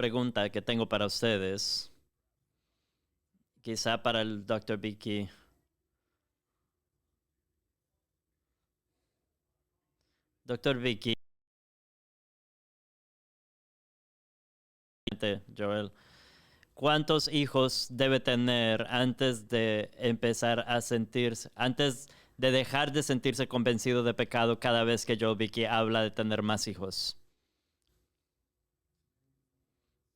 pregunta que tengo para ustedes, quizá para el Dr. Vicky. Dr. Vicky, Joel, ¿cuántos hijos debe tener antes de empezar a sentirse, antes de dejar de sentirse convencido de pecado cada vez que Joel Vicky habla de tener más hijos?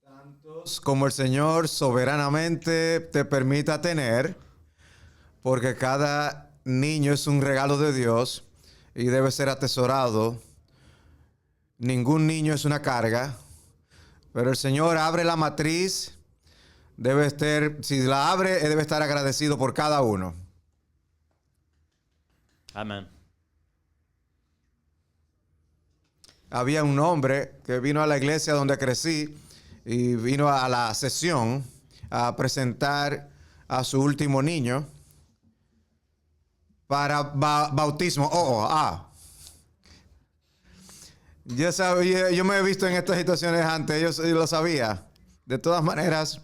Tantos como el Señor soberanamente te permita tener, porque cada niño es un regalo de Dios y debe ser atesorado. Ningún niño es una carga, pero el Señor abre la matriz, si la abre, debe estar agradecido por cada uno. Amén. Había un hombre que vino a la iglesia donde crecí y vino a la sesión a presentar a su último niño para bautismo. Yo sabía, yo me he visto en estas situaciones antes, yo lo sabía. De todas maneras,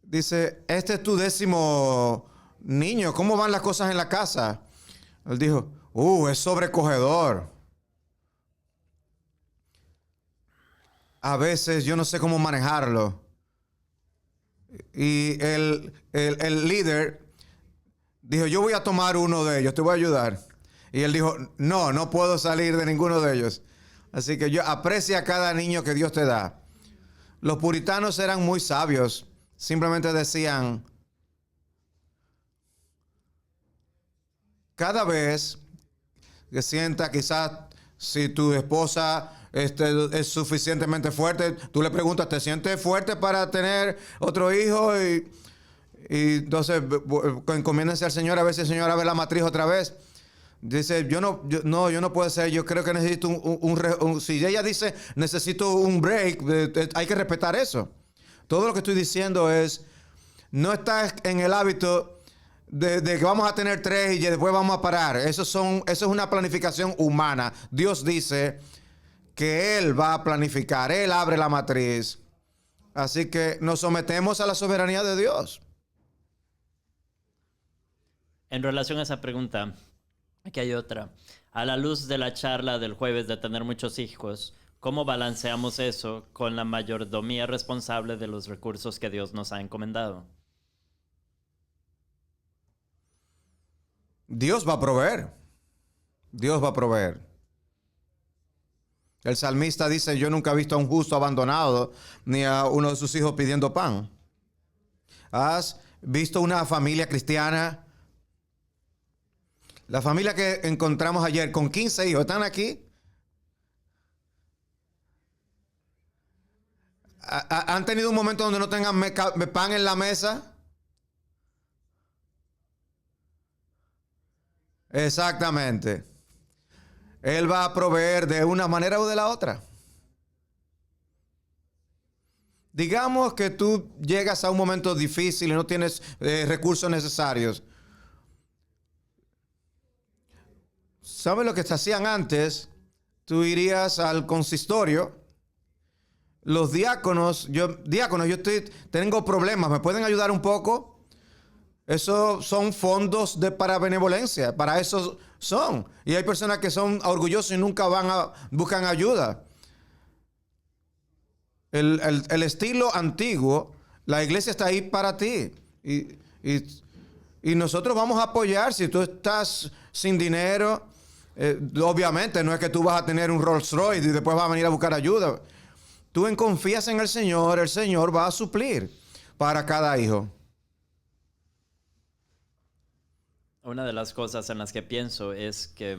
dice, este es tu 10º niño, ¿cómo van las cosas en la casa? Él dijo, es sobrecogedor. A veces yo no sé cómo manejarlo. Y el líder dijo, yo voy a tomar uno de ellos, te voy a ayudar. Y él dijo, no puedo salir de ninguno de ellos. Así que yo aprecia a cada niño que Dios te da. Los puritanos eran muy sabios. Simplemente decían, cada vez que sienta quizás si tu esposa es suficientemente fuerte, tú le preguntas, ¿te sientes fuerte para tener otro hijo? Y entonces encomiéndense al Señor, a ver si el Señor abre la matriz otra vez. Dice, yo no puedo ser, yo creo que necesito si ella dice, necesito un break, hay que respetar eso. Todo lo que estoy diciendo es, no estás en el hábito de que vamos a tener 3 y después vamos a parar. Eso es una planificación humana. Dios dice que Él va a planificar, Él abre la matriz. Así que nos sometemos a la soberanía de Dios. En relación a esa pregunta, aquí hay otra. A la luz de la charla del jueves de tener muchos hijos, ¿cómo balanceamos eso con la mayordomía responsable de los recursos que Dios nos ha encomendado? Dios va a proveer. Dios va a proveer. El salmista dice, yo nunca he visto a un justo abandonado, ni a uno de sus hijos pidiendo pan. ¿Has visto una familia cristiana? La familia que encontramos ayer con 15 hijos, ¿están aquí? ¿Han tenido un momento donde no tengan pan en la mesa? Exactamente. Él va a proveer de una manera o de la otra. Digamos que tú llegas a un momento difícil y no tienes recursos necesarios. ¿Sabes lo que se hacían antes? Tú irías al consistorio. Los diáconos, tengo problemas, ¿me pueden ayudar un poco? Esos son fondos para benevolencia, para eso son. Y hay personas que son orgullosos y nunca buscan ayuda. El estilo antiguo, la iglesia está ahí para ti. Y nosotros vamos a apoyar. Si tú estás sin dinero, obviamente no es que tú vas a tener un Rolls Royce y después vas a venir a buscar ayuda. Tú confías en el Señor va a suplir para cada hijo. Una de las cosas en las que pienso es que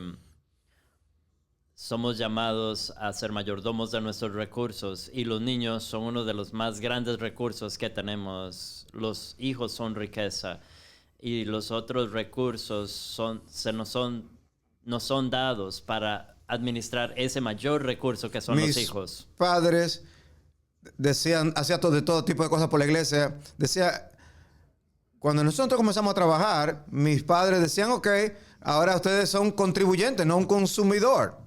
somos llamados a ser mayordomos de nuestros recursos y los niños son uno de los más grandes recursos que tenemos. Los hijos son riqueza y los otros recursos nos son dados para administrar ese mayor recurso que son los hijos. Mis padres hacían todo tipo de cosas por la iglesia. Cuando nosotros comenzamos a trabajar, mis padres decían, ok, ahora ustedes son contribuyentes, no un consumidor.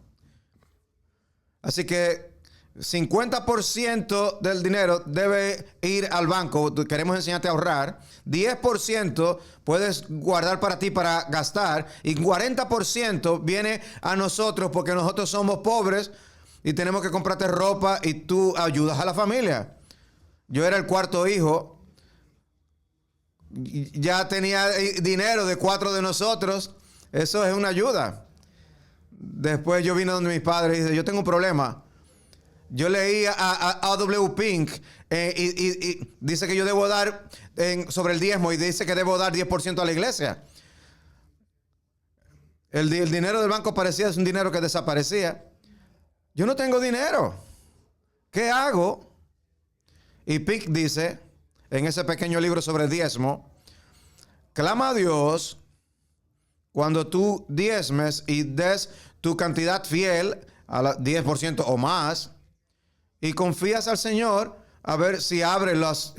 Así que 50% del dinero debe ir al banco. Queremos enseñarte a ahorrar. 10% puedes guardar para ti para gastar. Y 40% viene a nosotros porque nosotros somos pobres y tenemos que comprarte ropa y tú ayudas a la familia. Yo era el cuarto hijo. Ya tenía dinero de 4 de nosotros. Eso es una ayuda. Después yo vine donde mis padres y dije, yo tengo un problema. Yo leí a W. Pink y dice que yo debo dar sobre el diezmo y dice que debo dar 10% a la iglesia. El dinero del banco parecía es un dinero que desaparecía. Yo no tengo dinero. ¿Qué hago? Y Pink dice en ese pequeño libro sobre el diezmo, clama a Dios cuando tú diezmes y des tu cantidad fiel a la 10% o más. Y confías al Señor a ver si abre las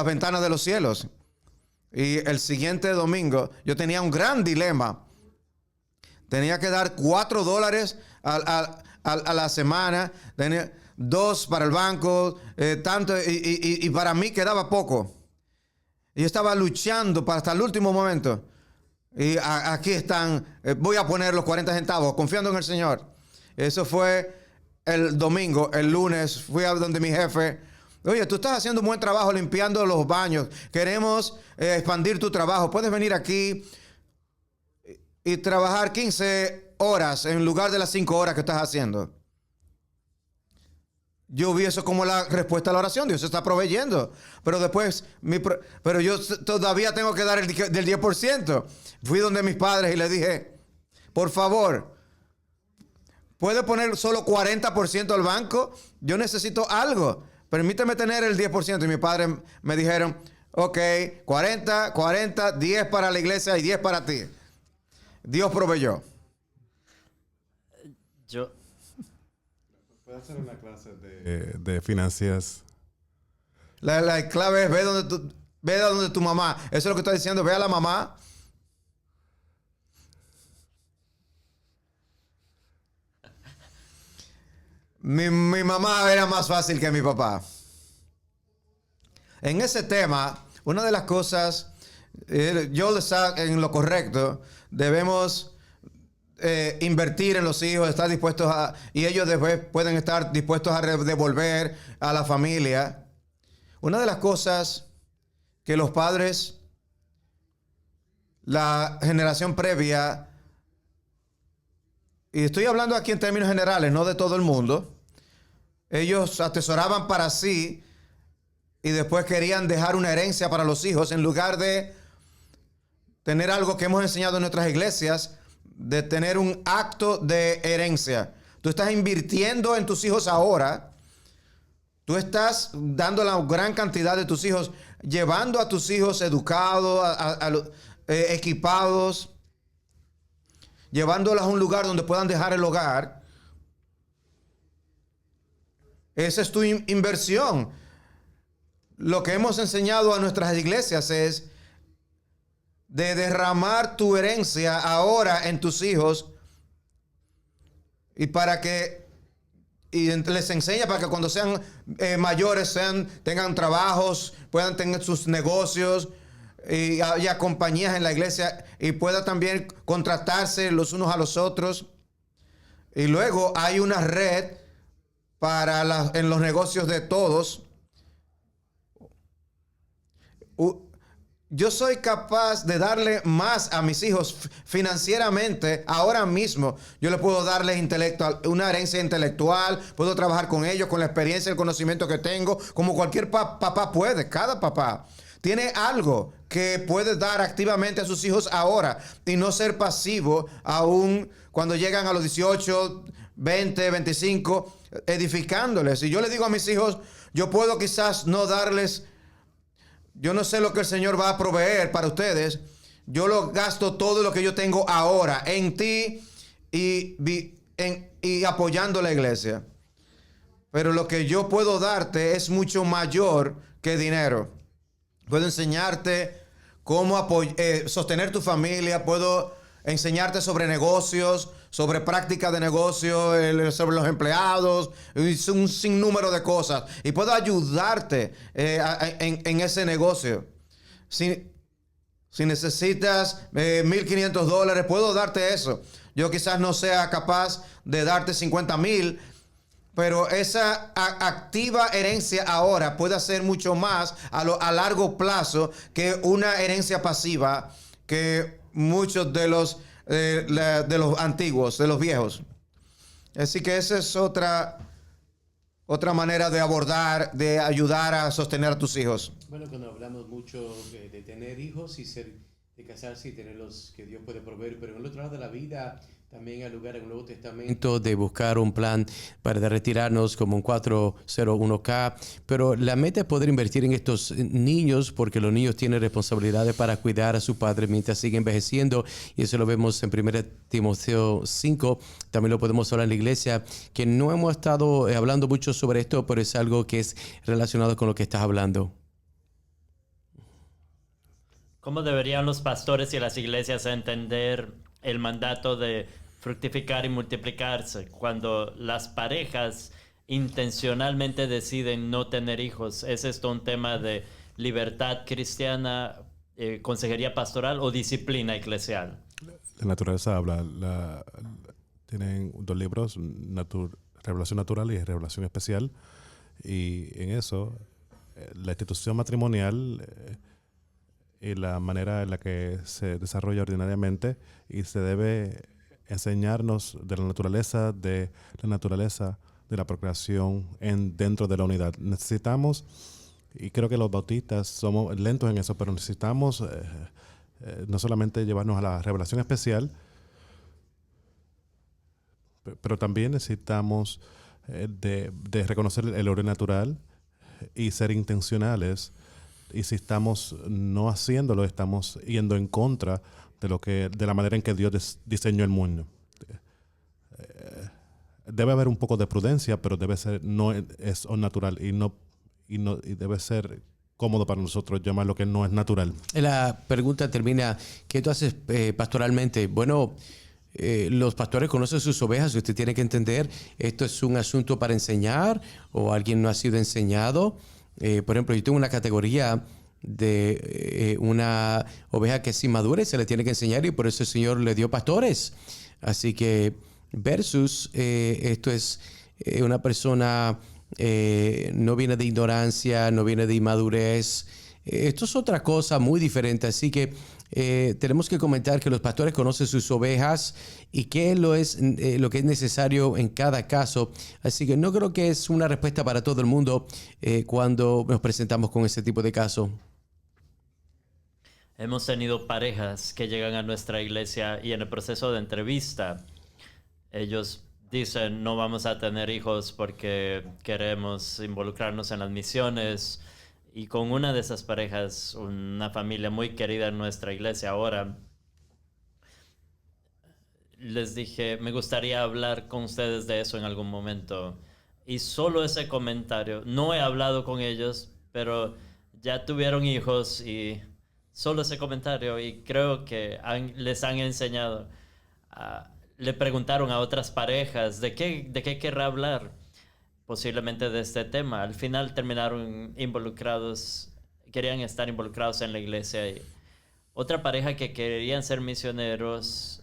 ventanas de los cielos. Y el siguiente domingo yo tenía un gran dilema. Tenía que dar $4 a la semana. Tenía 2 para el banco. Tanto y para mí quedaba poco. Y yo estaba luchando hasta el último momento. Y aquí están. Voy a poner los 40 centavos confiando en el Señor. Eso fue el domingo. El lunes fui a donde mi jefe. Oye, tú estás haciendo un buen trabajo limpiando los baños. Queremos expandir tu trabajo. Puedes venir aquí y trabajar 15 horas en lugar de las 5 horas que estás haciendo. Yo vi eso como la respuesta a la oración. Dios está proveyendo. Pero después, pero yo todavía tengo que dar del 10%. Fui donde mis padres y les dije, por favor, ¿puede poner solo 40% al banco? Yo necesito algo. Permíteme tener el 10%. Y mis padres me dijeron, ok, 40, 10 para la iglesia y 10 para ti. Dios proveyó. ¿Puedes hacer una clase de finanzas? La clave es ve a donde tu mamá. Eso es lo que está diciendo. Ve a la mamá. Mi mamá era más fácil que mi papá. En ese tema, una de las cosas, yo está en lo correcto. Debemos invertir en los hijos, estar dispuestos y ellos después pueden estar dispuestos a devolver a la familia. Una de las cosas que los padres, la generación previa, y estoy hablando aquí en términos generales, no de todo el mundo, ellos atesoraban para sí y después querían dejar una herencia para los hijos en lugar de tener algo que hemos enseñado en nuestras iglesias, de tener un acto de herencia. Tú estás invirtiendo en tus hijos ahora. Tú estás dando la gran cantidad de tus hijos, llevando a tus hijos educados, equipados, llevándolos a un lugar donde puedan dejar el hogar. Esa es tu inversión. Lo que hemos enseñado a nuestras iglesias es de derramar tu herencia ahora en tus hijos y para que les enseña para que cuando sean mayores tengan trabajos, puedan tener sus negocios y haya compañías en la iglesia y pueda también contratarse los unos a los otros. Y luego hay una red en los negocios de todos. Yo soy capaz de darle más a mis hijos financieramente ahora mismo. Yo le puedo darles una herencia intelectual, puedo trabajar con ellos, con la experiencia y el conocimiento que tengo, como cualquier papá puede. Cada papá tiene algo que puede dar activamente a sus hijos ahora y no ser pasivo aún cuando llegan a los 18, 20, 25, edificándoles. Y yo le digo a mis hijos, yo puedo quizás no darles. Yo no sé lo que el Señor va a proveer para ustedes. Yo lo gasto todo lo que yo tengo ahora en ti y apoyando la iglesia. Pero lo que yo puedo darte es mucho mayor que dinero. Puedo enseñarte cómo sostener tu familia. Puedo enseñarte sobre negocios, sobre práctica de negocio, sobre los empleados, y un sinnúmero de cosas. Y puedo ayudarte en ese negocio. Si necesitas $1,500, puedo darte eso. Yo quizás no sea capaz de darte 50,000, pero esa activa herencia ahora puede hacer mucho más a largo plazo que una herencia pasiva que muchos de los antiguos, de los viejos. Así que esa es otra manera de abordar, de ayudar a sostener a tus hijos. Bueno, cuando hablamos mucho de tener hijos y de casarse y tener los que Dios puede proveer, pero en el otro lado de la vida también hay lugar en el Nuevo Testamento de buscar un plan para retirarnos como un 401k, pero la meta es poder invertir en estos niños porque los niños tienen responsabilidades para cuidar a su padre mientras siguen envejeciendo, y eso lo vemos en 1 Timoteo 5, también lo podemos hablar en la iglesia, que no hemos estado hablando mucho sobre esto, pero es algo que es relacionado con lo que estás hablando. ¿Cómo deberían los pastores y las iglesias entender el mandato de fructificar y multiplicarse cuando las parejas intencionalmente deciden no tener hijos? ¿Es esto un tema de libertad cristiana, consejería pastoral o disciplina eclesial? La naturaleza habla. Tienen 2 libros, Revelación Natural y Revelación Especial. Y en eso, la institución matrimonial y la manera en la que se desarrolla ordinariamente, y se debe enseñarnos de la naturaleza de la procreación dentro de la unidad. Necesitamos, y creo que los bautistas somos lentos en eso, pero necesitamos no solamente llevarnos a la revelación especial, pero también necesitamos de reconocer el orden natural y ser intencionales. Y si estamos no haciéndolo, estamos yendo en contra de la manera en que Dios diseñó el mundo. Debe haber un poco de prudencia, pero no es natural y debe ser cómodo para nosotros llamar lo que no es natural. La pregunta termina: ¿qué tú haces pastoralmente? Bueno, los pastores conocen sus ovejas y usted tiene que entender, esto es un asunto para enseñar o alguien no ha sido enseñado. Por ejemplo, yo tengo una categoría de una oveja que es inmadura y se le tiene que enseñar, y por eso el Señor le dio pastores. Así que versus esto es una persona no viene de ignorancia, no viene de inmadurez. Esto es otra cosa muy diferente. Así que tenemos que comentar que los pastores conocen sus ovejas y qué es lo que es necesario en cada caso. Así que no creo que es una respuesta para todo el mundo cuando nos presentamos con ese tipo de caso. Hemos tenido parejas que llegan a nuestra iglesia y en el proceso de entrevista ellos dicen: no vamos a tener hijos porque queremos involucrarnos en las misiones. Y con una de esas parejas, una familia muy querida en nuestra iglesia ahora, les dije: me gustaría hablar con ustedes de eso en algún momento. Y solo ese comentario, no he hablado con ellos, pero ya tuvieron hijos, y solo ese comentario, y creo que les han enseñado. Le preguntaron a otras parejas de qué querrá hablar, posiblemente de este tema. Al final terminaron querían estar involucrados en la iglesia. Y otra pareja que querían ser misioneros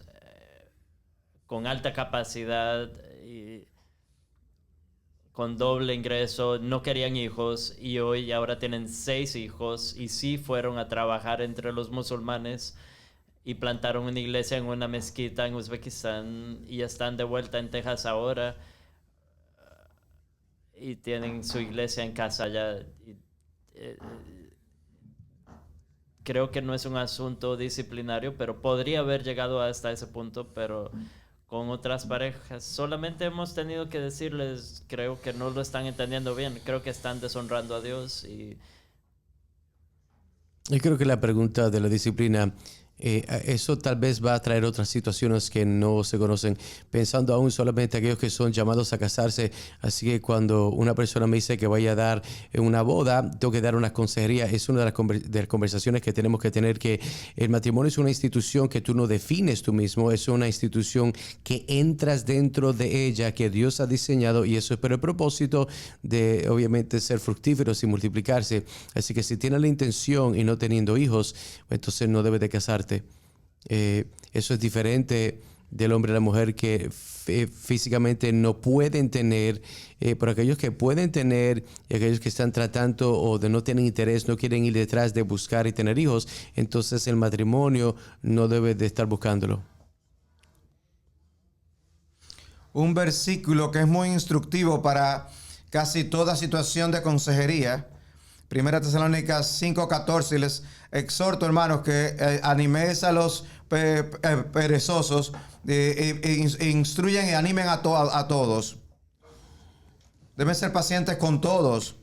con alta capacidad y con doble ingreso, no querían hijos, y ahora tienen 6 hijos, y sí fueron a trabajar entre los musulmanes y plantaron una iglesia en una mezquita en Uzbekistán, y están de vuelta en Texas ahora y tienen su iglesia en casa allá. Creo que no es un asunto disciplinario, pero podría haber llegado hasta ese punto. Pero con otras parejas solamente hemos tenido que decirles: creo que no lo están entendiendo bien, creo que están deshonrando a Dios. Y yo creo que la pregunta de la disciplina eso tal vez va a traer otras situaciones que no se conocen, pensando aún solamente aquellos que son llamados a casarse. Así que cuando una persona me dice que vaya a dar una boda, tengo que dar una consejería. Es una de las conversaciones que tenemos que tener, que el matrimonio es una institución que tú no defines tú mismo, es una institución que entras dentro de ella, que Dios ha diseñado, y eso es por el propósito de obviamente ser fructíferos y multiplicarse. Así que si tienes la intención y no teniendo hijos, entonces no debes de casarte. Eso es diferente del hombre y la mujer que físicamente no pueden tener, pero aquellos que pueden tener y aquellos que están tratando o de no tienen interés, no quieren ir detrás de buscar y tener hijos, entonces el matrimonio no debe de estar buscándolo. Un versículo que es muy instructivo para casi toda situación de consejería. 1 Tesalónicas 5:14, les exhorto, hermanos, que animéis a los perezosos, instruyen y animen a todos. Deben ser pacientes con todos.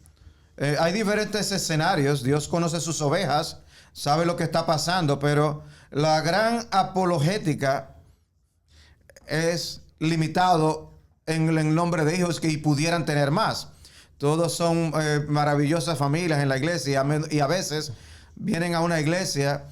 Hay diferentes escenarios. Dios conoce sus ovejas, sabe lo que está pasando, pero la gran apologética es limitado en el nombre de hijos que pudieran tener más. Todos son maravillosas familias en la iglesia, y a veces vienen a una iglesia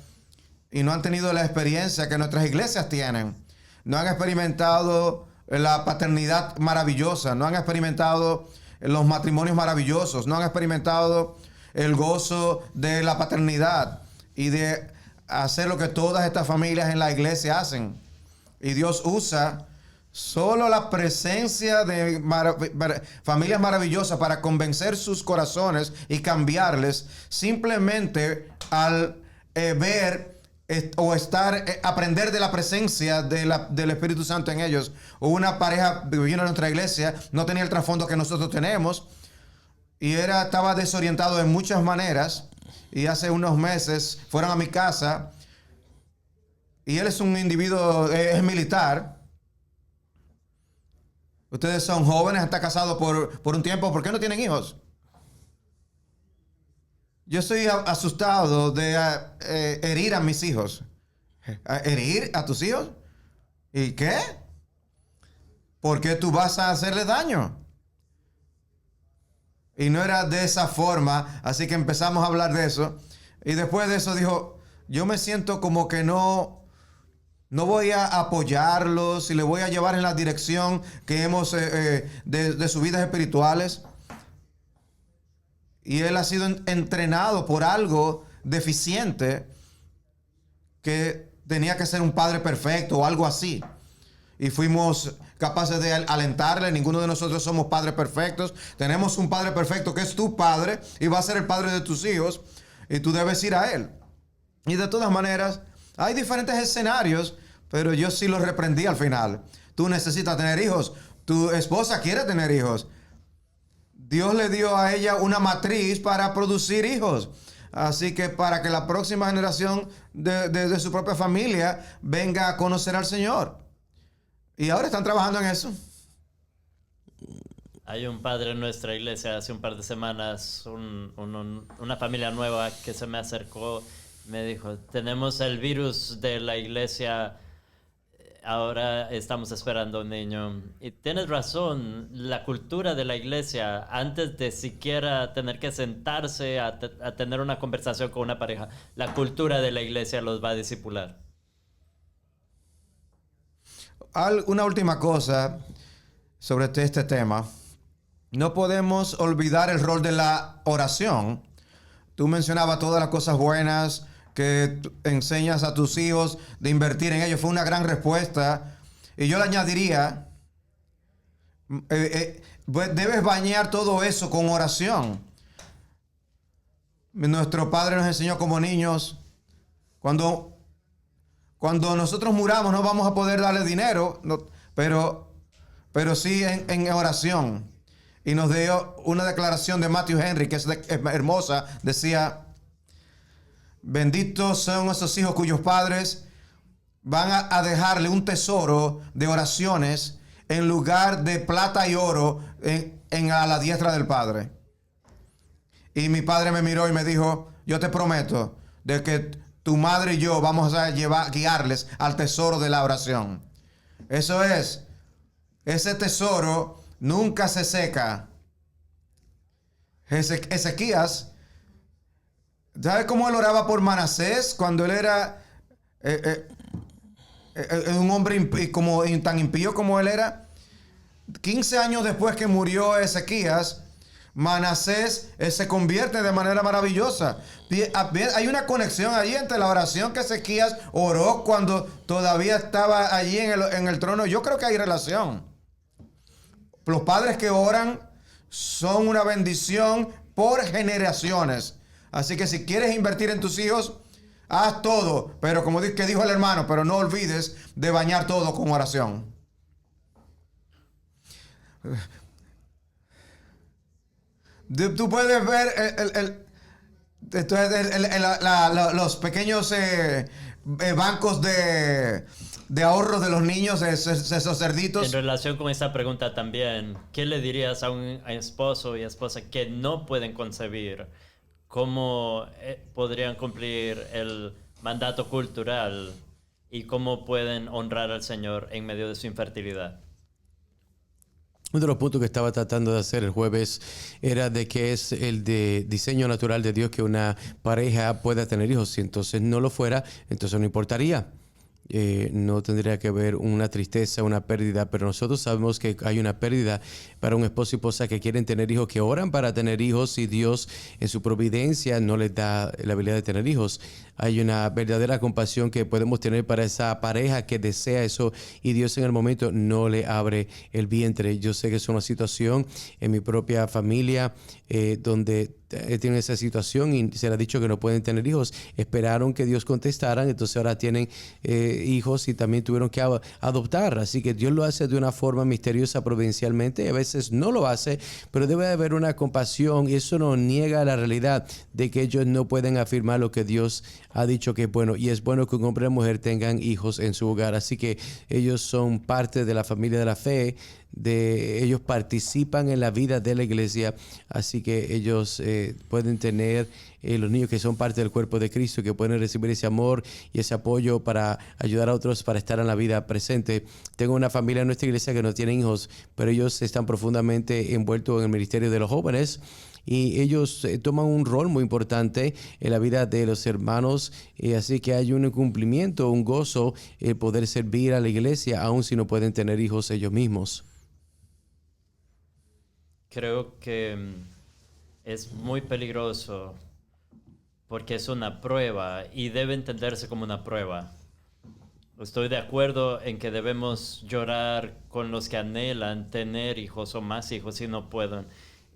y no han tenido la experiencia que nuestras iglesias tienen. No han experimentado la paternidad maravillosa, no han experimentado los matrimonios maravillosos, no han experimentado el gozo de la paternidad y de hacer lo que todas estas familias en la iglesia hacen. Y Dios usa solo la presencia de familias maravillosas para convencer sus corazones y cambiarles, simplemente al ver o aprender de la presencia del Espíritu Santo en ellos. Una pareja vino a nuestra iglesia, no tenía el trasfondo que nosotros tenemos y estaba desorientado en muchas maneras, y hace unos meses fueron a mi casa y él es un individuo, es militar. Ustedes son jóvenes, están casados por un tiempo. ¿Por qué no tienen hijos? Yo estoy asustado de herir a mis hijos. ¿Herir a tus hijos? ¿Y qué? ¿Por qué tú vas a hacerle daño? Y no era de esa forma, así que empezamos a hablar de eso. Y después de eso dijo, yo me siento como que no voy a apoyarlos y le voy a llevar en la dirección que hemos de sus vidas espirituales. Y él ha sido entrenado por algo deficiente, que tenía que ser un padre perfecto o algo así. Y fuimos capaces de alentarle. Ninguno de nosotros somos padres perfectos. Tenemos un padre perfecto que es tu padre y va a ser el padre de tus hijos. Y tú debes ir a él. Y de todas maneras, hay diferentes escenarios, pero yo sí los reprendí al final. Tú necesitas tener hijos. Tu esposa quiere tener hijos. Dios le dio a ella una matriz para producir hijos. Así que para que la próxima generación de su propia familia venga a conocer al Señor. Y ahora están trabajando en eso. Hay un padre en nuestra iglesia, hace un par de semanas, una familia nueva que se me acercó, me dijo, tenemos el virus de la iglesia, ahora estamos esperando un niño. Y tienes razón, la cultura de la iglesia, antes de siquiera tener que sentarse a tener una conversación con una pareja, la cultura de la iglesia los va a discipular. Una última cosa sobre este tema. No podemos olvidar el rol de la oración. Tú mencionabas todas las cosas buenas que enseñas a tus hijos de invertir en ellos. Fue una gran respuesta. Y yo le añadiría, debes bañar todo eso con oración. Nuestro Padre nos enseñó como niños, cuando nosotros muramos no vamos a poder darle dinero, pero sí en oración. Y nos dio una declaración de Matthew Henry, que es hermosa. Decía, benditos son esos hijos cuyos padres van a dejarle un tesoro de oraciones en lugar de plata y oro a la diestra del Padre. Y mi padre me miró y me dijo, yo te prometo de que tu madre y yo vamos a guiarles al tesoro de la oración. Eso es, ese tesoro nunca se seca. Ezequías, ¿sabe cómo él oraba por Manasés cuando él era un hombre tan impío como él era? 15 años después que murió Ezequías, Manasés se convierte de manera maravillosa. Hay una conexión allí entre la oración que Ezequías oró cuando todavía estaba allí en el trono. Yo creo que hay relación. Los padres que oran son una bendición por generaciones. Así que si quieres invertir en tus hijos, haz todo. Pero como que dijo el hermano, pero no olvides de bañar todo con oración. Tú puedes ver los pequeños bancos de ahorros de los niños, esos cerditos. En relación con esta pregunta también, ¿qué le dirías a un esposo y esposa que no pueden concebir? ¿Cómo podrían cumplir el mandato cultural y cómo pueden honrar al Señor en medio de su infertilidad? Uno de los puntos que estaba tratando de hacer el jueves era de que es el de diseño natural de Dios que una pareja pueda tener hijos. Si entonces no lo fuera, entonces no importaría. No tendría que haber una tristeza, una pérdida, pero nosotros sabemos que hay una pérdida para un esposo y esposa que quieren tener hijos, que oran para tener hijos y Dios en su providencia no les da la habilidad de tener hijos. Hay una verdadera compasión que podemos tener para esa pareja que desea eso y Dios en el momento no le abre el vientre. Yo sé que es una situación en mi propia familia donde tienen esa situación y se les ha dicho que no pueden tener hijos. Esperaron que Dios contestara, entonces ahora tienen hijos y también tuvieron que adoptar. Así que Dios lo hace de una forma misteriosa, providencialmente, y a veces no lo hace, pero debe haber una compasión y eso no niega la realidad de que ellos no pueden afirmar lo que Dios ha dicho que es bueno, y es bueno que un hombre y una mujer tengan hijos en su hogar. Así que ellos son parte de la familia de la fe, ellos participan en la vida de la iglesia, así que ellos pueden tener los niños que son parte del cuerpo de Cristo, que pueden recibir ese amor y ese apoyo para ayudar a otros para estar en la vida presente. Tengo una familia en nuestra iglesia que no tienen hijos, pero ellos están profundamente envueltos en el ministerio de los jóvenes y ellos toman un rol muy importante en la vida de los hermanos, así que hay un cumplimiento, un gozo el poder servir a la iglesia aun si no pueden tener hijos ellos mismos. Creo que es muy peligroso porque es una prueba y debe entenderse como una prueba. Estoy de acuerdo en que debemos llorar con los que anhelan tener hijos o más hijos y no pueden.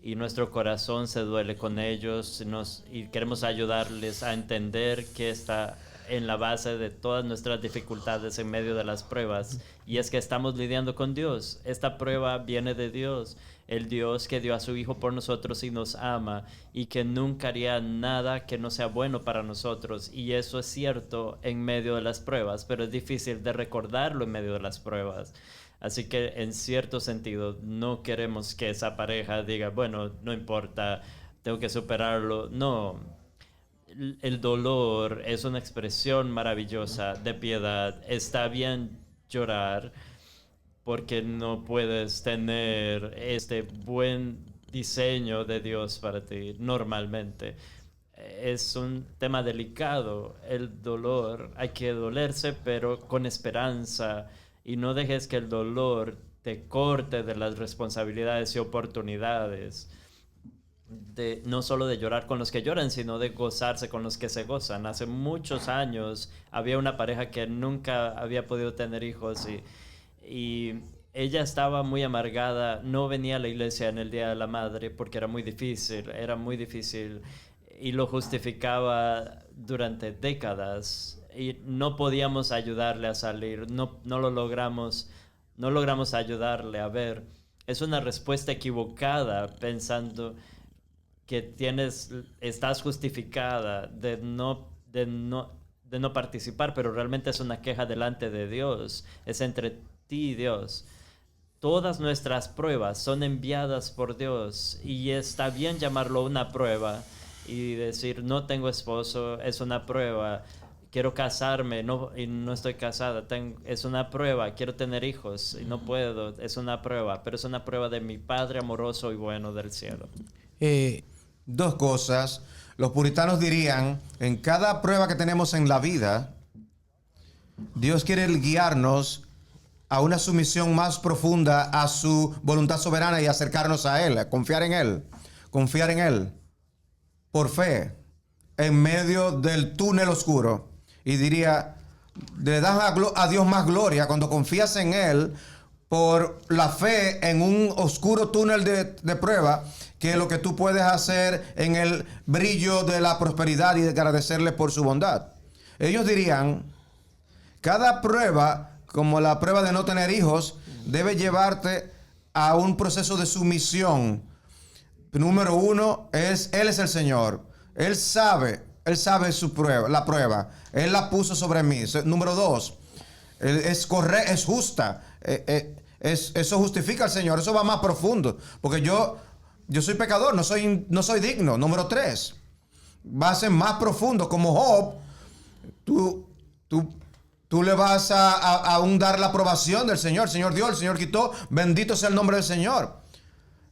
Y nuestro corazón se duele con ellos y queremos ayudarles a entender que está en la base de todas nuestras dificultades en medio de las pruebas. Y es que estamos lidiando con Dios. Esta prueba viene de Dios. El Dios que dio a su Hijo por nosotros y nos ama y que nunca haría nada que no sea bueno para nosotros. Y eso es cierto en medio de las pruebas, pero es difícil de recordarlo en medio de las pruebas. Así que en cierto sentido no queremos que esa pareja diga, bueno, no importa, tengo que superarlo. No, el dolor es una expresión maravillosa de piedad. Está bien llorar porque no puedes tener este buen diseño de Dios para ti normalmente. Es un tema delicado, el dolor. Hay que dolerse, pero con esperanza. Y no dejes que el dolor te corte de las responsabilidades y oportunidades. No solo de llorar con los que lloran, sino de gozarse con los que se gozan. Hace muchos años había una pareja que nunca había podido tener hijos y ella estaba muy amargada, no venía a la iglesia en el Día de la Madre porque era muy difícil y lo justificaba durante décadas y no podíamos ayudarle a salir, no logramos ayudarle a ver. Es una respuesta equivocada pensando que estás justificada de no participar, pero realmente es una queja delante de Dios, es entre ti y Dios. Todas nuestras pruebas son enviadas por Dios y está bien llamarlo una prueba y decir no tengo esposo, es una prueba. quiero casarme y no estoy casada, es una prueba, quiero tener hijos y no puedo, es una prueba, pero es una prueba de mi Padre amoroso y bueno del cielo. Dos cosas. Los puritanos dirían, en cada prueba que tenemos en la vida, Dios quiere guiarnos a una sumisión más profunda a su voluntad soberana y acercarnos a Él, a confiar en Él, por fe, en medio del túnel oscuro. Y diría, le das a Dios más gloria cuando confías en Él por la fe en un oscuro túnel de prueba, que lo que tú puedes hacer en el brillo de la prosperidad y de agradecerle por su bondad. Ellos dirían, cada prueba, como la prueba de no tener hijos, debe llevarte a un proceso de sumisión. Número uno, Él es el Señor. Él sabe su prueba, la prueba. Él la puso sobre mí. Número dos, es justa. Eso justifica al Señor. Eso va más profundo. Porque yo soy pecador, no soy digno. Número tres, va a ser más profundo. Como Job, tú le vas a aún dar la aprobación del Señor. El Señor dio, el Señor quitó. Bendito sea el nombre del Señor.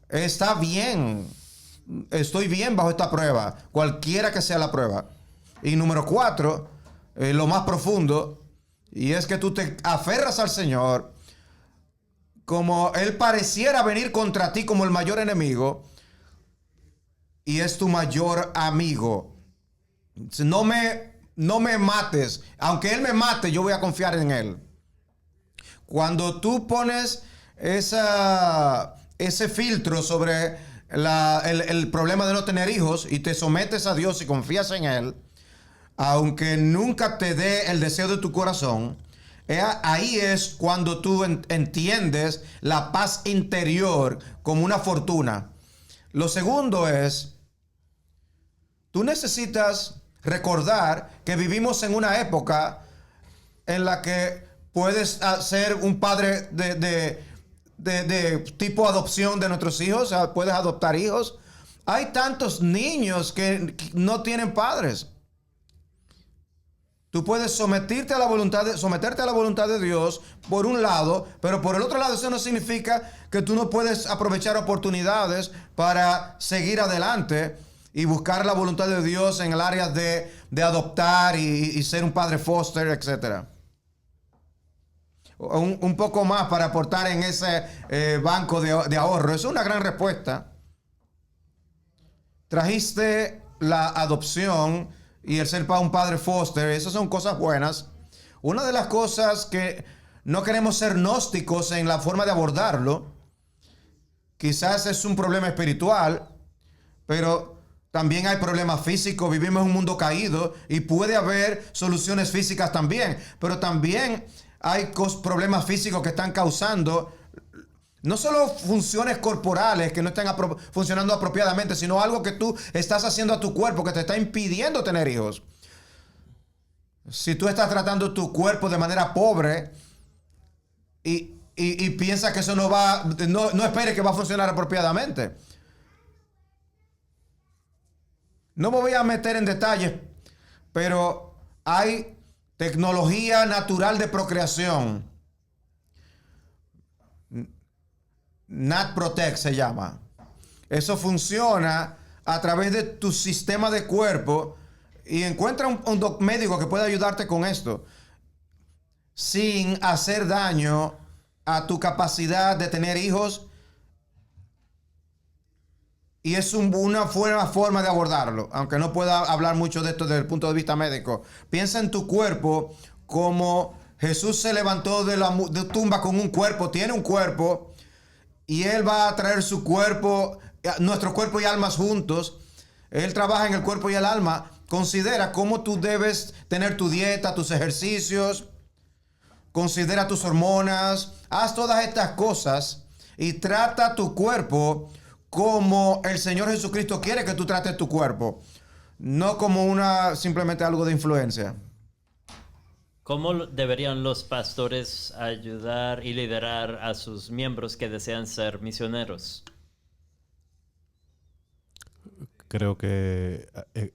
Está bien. Estoy bien bajo esta prueba, cualquiera que sea la prueba. Y número cuatro, lo más profundo, y es que tú te aferras al Señor como Él pareciera venir contra ti como el mayor enemigo, y es tu mayor amigo. No me mates. Aunque Él me mate, yo voy a confiar en Él. Cuando tú pones ese filtro sobre el problema de no tener hijos y te sometes a Dios y confías en Él, aunque nunca te dé el deseo de tu corazón, ahí es cuando tú entiendes la paz interior como una fortuna. Lo segundo es, tú necesitas recordar que vivimos en una época en la que puedes ser un padre de tipo adopción de nuestros hijos, o sea, puedes adoptar hijos. Hay tantos niños que no tienen padres. Tú puedes someterte a la voluntad de Dios por un lado, pero por el otro lado eso no significa que tú no puedes aprovechar oportunidades para seguir adelante y buscar la voluntad de Dios en el área de adoptar y ser un padre foster, etcétera. Un poco más para aportar en ese banco de ahorro. Es una gran respuesta. Trajiste la adopción y el ser un padre foster. Esas son cosas buenas. Una de las cosas que no queremos ser gnósticos en la forma de abordarlo. Quizás es un problema espiritual, pero también hay problemas físicos. Vivimos en un mundo caído y puede haber soluciones físicas también. Pero también hay problemas físicos que están causando no solo funciones corporales que no están funcionando apropiadamente, sino algo que tú estás haciendo a tu cuerpo que te está impidiendo tener hijos. Si tú estás tratando tu cuerpo de manera pobre y piensas que eso no esperes que va a funcionar apropiadamente. No me voy a meter en detalles, pero hay tecnología natural de procreación. Nat Protect se llama. Eso funciona a través de tu sistema de cuerpo y encuentra un médico que pueda ayudarte con esto sin hacer daño a tu capacidad de tener hijos. Y es una buena forma de abordarlo, aunque no pueda hablar mucho de esto desde el punto de vista médico. Piensa en tu cuerpo como Jesús se levantó de la tumba con un cuerpo, tiene un cuerpo, y Él va a traer su cuerpo, nuestro cuerpo y almas juntos. Él trabaja en el cuerpo y el alma. Considera cómo tú debes tener tu dieta, tus ejercicios. Considera tus hormonas. Haz todas estas cosas y trata tu cuerpo como el Señor Jesucristo quiere que tú trates tu cuerpo, no como simplemente algo de influencia. ¿Cómo deberían los pastores ayudar y liderar a sus miembros que desean ser misioneros? creo que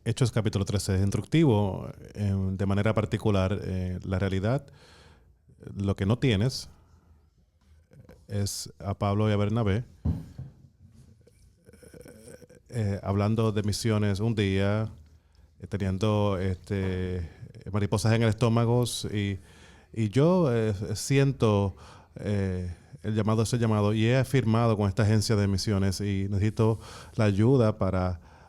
Hechos capítulo 13 es instructivo de manera particular. La realidad, lo que no tienes es a Pablo y a Bernabé hablando de misiones un día, teniendo mariposas en el estómago, y yo siento el llamado, ese llamado, y he firmado con esta agencia de misiones y necesito la ayuda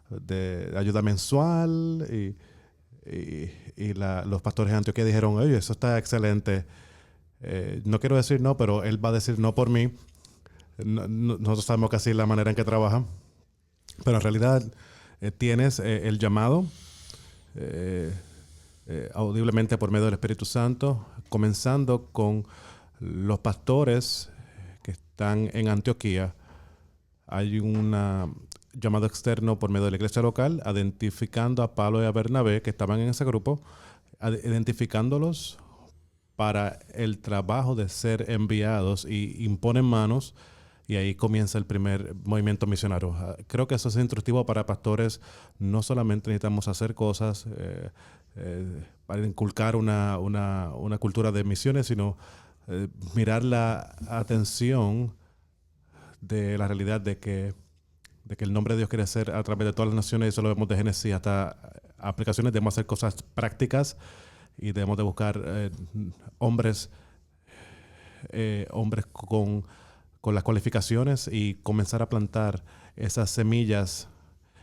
de ayuda mensual, y los pastores de Antioquía dijeron, oye, eso está excelente. No quiero decir no, pero él va a decir no por mí. Nosotros sabemos que así es la manera en que trabaja. Pero en realidad tienes el llamado audiblemente por medio del Espíritu Santo, comenzando con los pastores que están en Antioquía. Hay un llamado externo por medio de la iglesia local, identificando a Pablo y a Bernabé, que estaban en ese grupo, identificándolos para el trabajo de ser enviados, y imponen manos, y ahí comienza el primer movimiento misionario. Creo que eso es instructivo para pastores. No solamente necesitamos hacer cosas para inculcar una cultura de misiones, sino mirar la atención de la realidad de que el nombre de Dios quiere ser a través de todas las naciones. Eso lo vemos de Génesis hasta aplicaciones. Debemos hacer cosas prácticas y debemos de buscar hombres con las cualificaciones y comenzar a plantar esas semillas.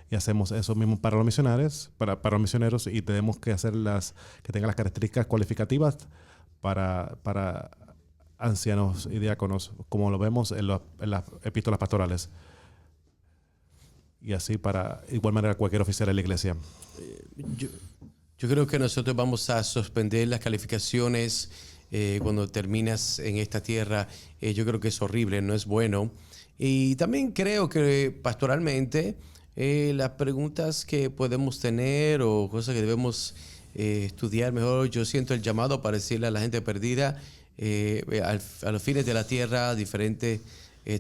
Y hacemos eso mismo para los misioneros, para los misioneros, y tenemos que hacerlas que tengan las características cualificativas para ancianos y diáconos, como lo vemos en las epístolas pastorales. Y así para igual manera cualquier oficial de la iglesia. Yo creo que nosotros vamos a suspender las calificaciones cuando terminas en esta tierra. Yo creo que es horrible, no es bueno. Y también creo que pastoralmente las preguntas que podemos tener o cosas que debemos estudiar mejor, yo siento el llamado para decirle a la gente perdida a los fines de la tierra, diferentes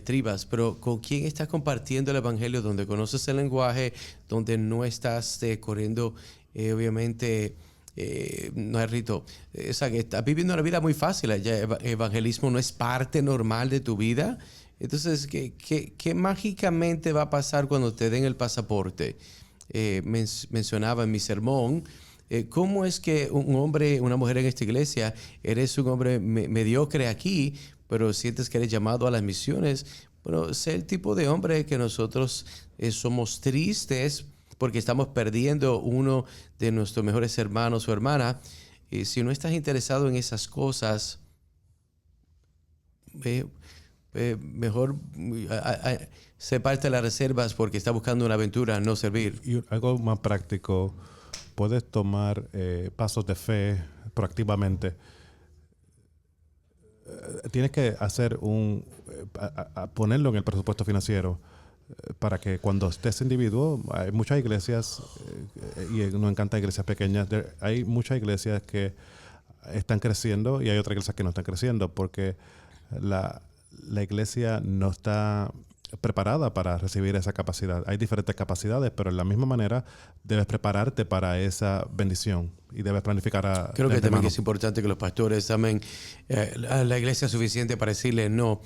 tribus, pero ¿con quién estás compartiendo el evangelio? Donde conoces el lenguaje, donde no estás corriendo, obviamente no hay rito. O sea, que estás viviendo una vida muy fácil. Ya evangelismo no es parte normal de tu vida. Entonces, ¿qué mágicamente va a pasar cuando te den el pasaporte? Mencionaba en mi sermón, ¿cómo es que un hombre, una mujer en esta iglesia, eres un hombre mediocre aquí, pero sientes que eres llamado a las misiones? Bueno, sé el tipo de hombre que nosotros somos tristes porque estamos perdiendo uno de nuestros mejores hermanos o hermanas. Si no estás interesado en esas cosas, mejor se parte de las reservas porque está buscando una aventura, no servir. Y algo más práctico, puedes tomar pasos de fe proactivamente. Tienes que hacer ponerlo en el presupuesto financiero para que cuando estés individuo, hay muchas iglesias, y nos encantan iglesias pequeñas, hay muchas iglesias que están creciendo y hay otras iglesias que no están creciendo porque la iglesia no está preparada para recibir esa capacidad. Hay diferentes capacidades, pero en la misma manera debes prepararte para esa bendición y debes planificar. Creo que también es importante que los pastores también la iglesia es suficiente para decirle no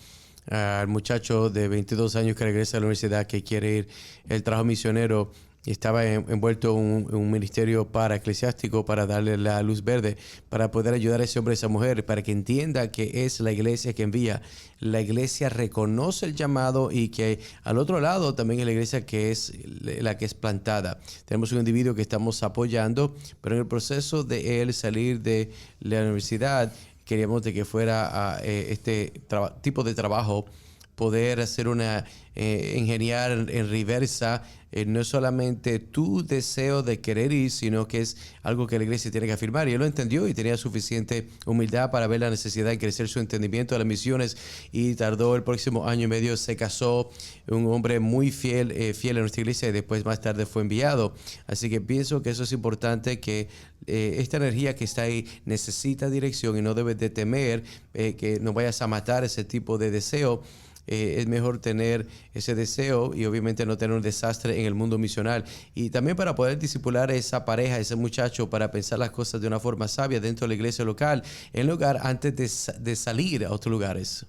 al muchacho de 22 años que regresa a la universidad, que quiere ir el trabajo misionero. Estaba envuelto en un ministerio eclesiástico para darle la luz verde, para poder ayudar a ese hombre y esa mujer, para que entienda que es la iglesia que envía. La iglesia reconoce el llamado y que al otro lado también es la iglesia que es la que es plantada. Tenemos un individuo que estamos apoyando, pero en el proceso de él salir de la universidad, queríamos de que fuera a este tipo de trabajo, poder hacer ingeniar en reversa. No es solamente tu deseo de querer ir, sino que es algo que la iglesia tiene que afirmar. Y él lo entendió y tenía suficiente humildad para ver la necesidad de crecer su entendimiento de las misiones. Y tardó el próximo año y medio, se casó, un hombre muy fiel a nuestra iglesia, y después más tarde fue enviado. Así que pienso que eso es importante, que esta energía que está ahí necesita dirección y no debes de temer que no vayas a matar ese tipo de deseo. es mejor tener ese deseo y obviamente no tener un desastre en el mundo misional. Y también para poder discipular a esa pareja, ese muchacho, para pensar las cosas de una forma sabia dentro de la iglesia local, en lugar antes de salir a otros lugares.